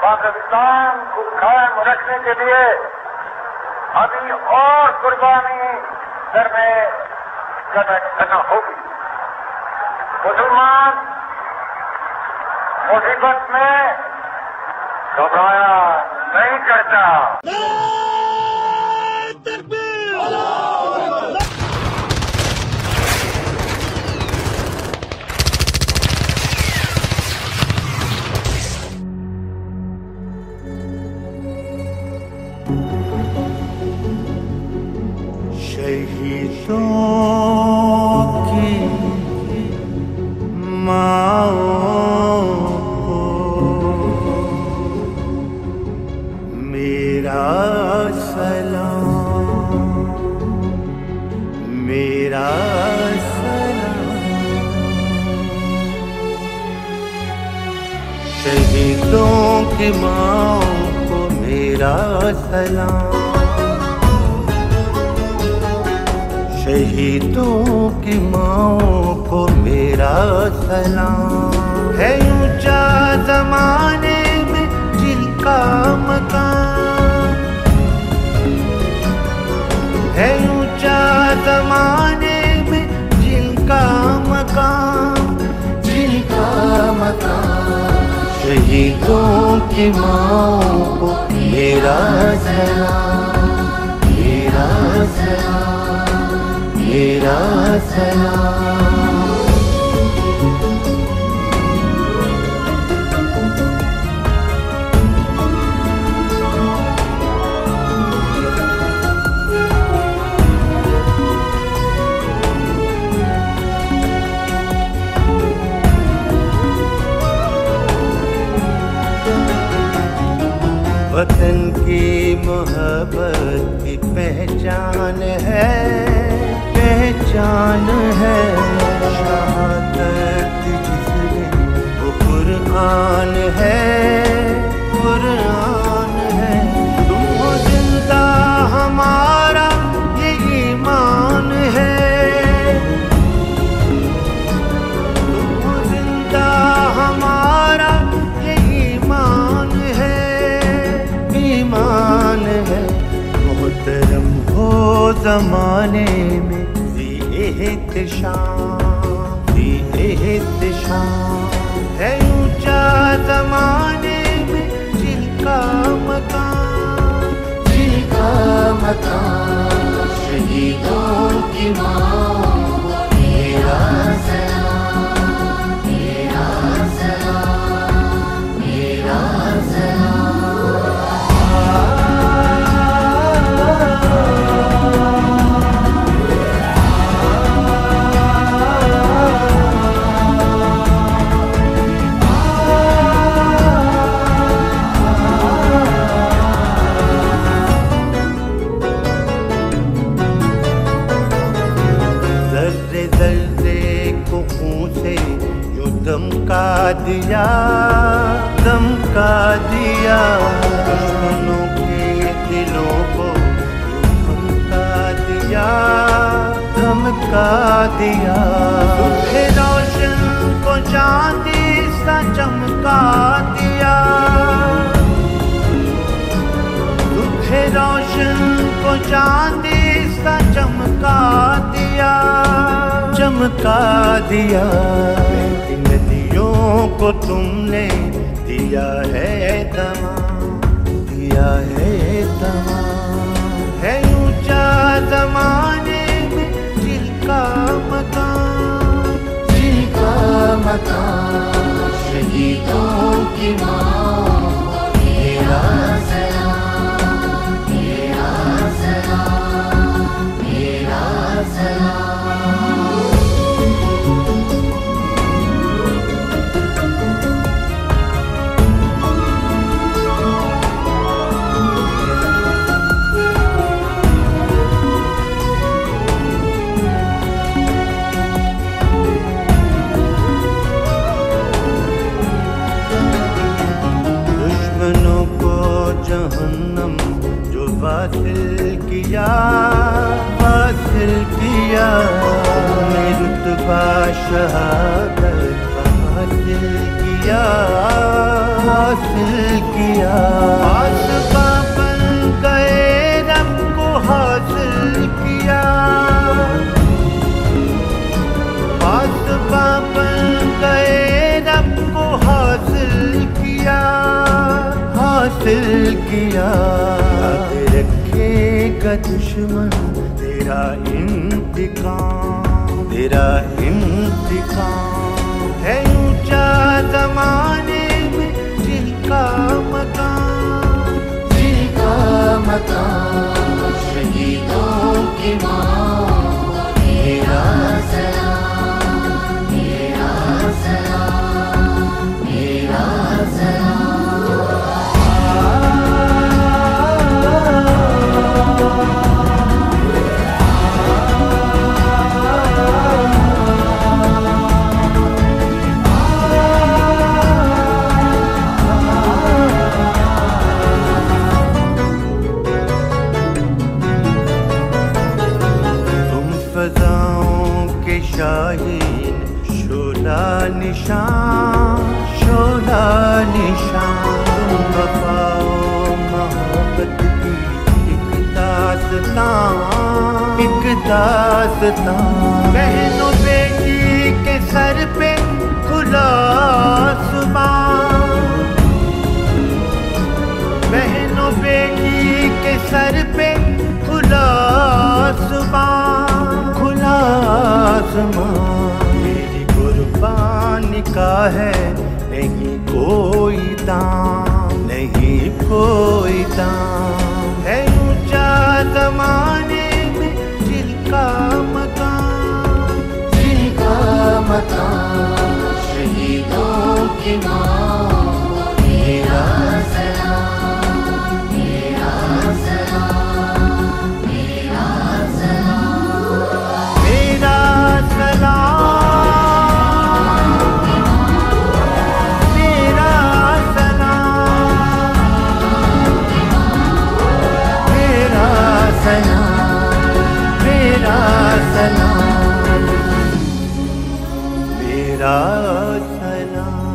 पाकिस्तान को कायम रखने के लिए अभी और कुर्बानी करना होगी। मुसलमान मुसीबत में घबराया नहीं करता। शहीदों की माओं को मेरा सलाम, मेरा सलाम। शहीदों की माओं को मेरा सलाम, शहीदों की माओं को मेरा सलाम। है ऊंचा ज़माने में जिनका मकान, है ऊंचा ज़माने में जिनका मकान, जिनका मकान। शहीदों की माओं को मेरा सलाम, मेरा सलाम, मेरा सलाम। वतन की मोहब्बत की पहचान है, पहचान है। शहादत जिसमें वो कुरान है, कुरान है। तुम हो जिंदा हमारा ये ईमान है, तुम हो जिंदा हमारा ये ईमान है, ईमान है। मोहतरम हो ज़माने में एहतिशाम, एहतिशाम। है ऊंचा ज़माने में जिनका मकान, जिनका मकान। शहीदों की माओं को मेरा सलाम, मेरा सलाम, मेरा सलाम। धमका दिया, धमका दिया। दुश्मनों के दिलों को धमका दिया, धमका दिया। तुझे रोशन को चांदी सा चमका दिया, तुझे रोशन को चांदी सा चमका दिया, चमका दिया। नदियों को तुमने दिया है तमाम, दिया है तमाम। है ऊंचा ज़माने में जिनका मकान, जिनका मकान। शहीदों की माओं को मेरा सलाम, मेरा सलाम, मेरा सलाम। जहन्नम जो वासिल किया, वासिल किया। रुतबा शहादत हासिल किया, हासिल किया। आसमां बन गए रब को हासिल किया। आसमां बन गए रब को हासिल किया। हासिल किया। याद रखेगा दुश्मन तेरा इंतकाम, तेरा इंतकाम है ऊंचा ज़माने में जिनका मकाम, जिनका मकाम। शहीदों की माँ मेरा सलाम, मेरा सलाम, मेरा सलाम। फ़ज़ाओं के शाहीन शोला निशान, शोला निशान। तुम वफ़ाओ मोहब्बत की एक दास्तान, एक दास्तान। बहनों बेटी के सर पे खुला आसमान, बहनों बेटी के सर पे खुला आसमान, खुला आसमान। मेरी कुर्बानी का है नहीं कोई दाम, नहीं कोई दाम। है ऊंचा ज़माने में जिनका मकाम, जिनका मकाम। शहीदों की माँ मेरा सलाम, मेरा सलाम, मेरा सलाम, मेरा सलाम, मेरा सलाम, मेरा सलाम, मेरा सलाम, मेरा सलाम।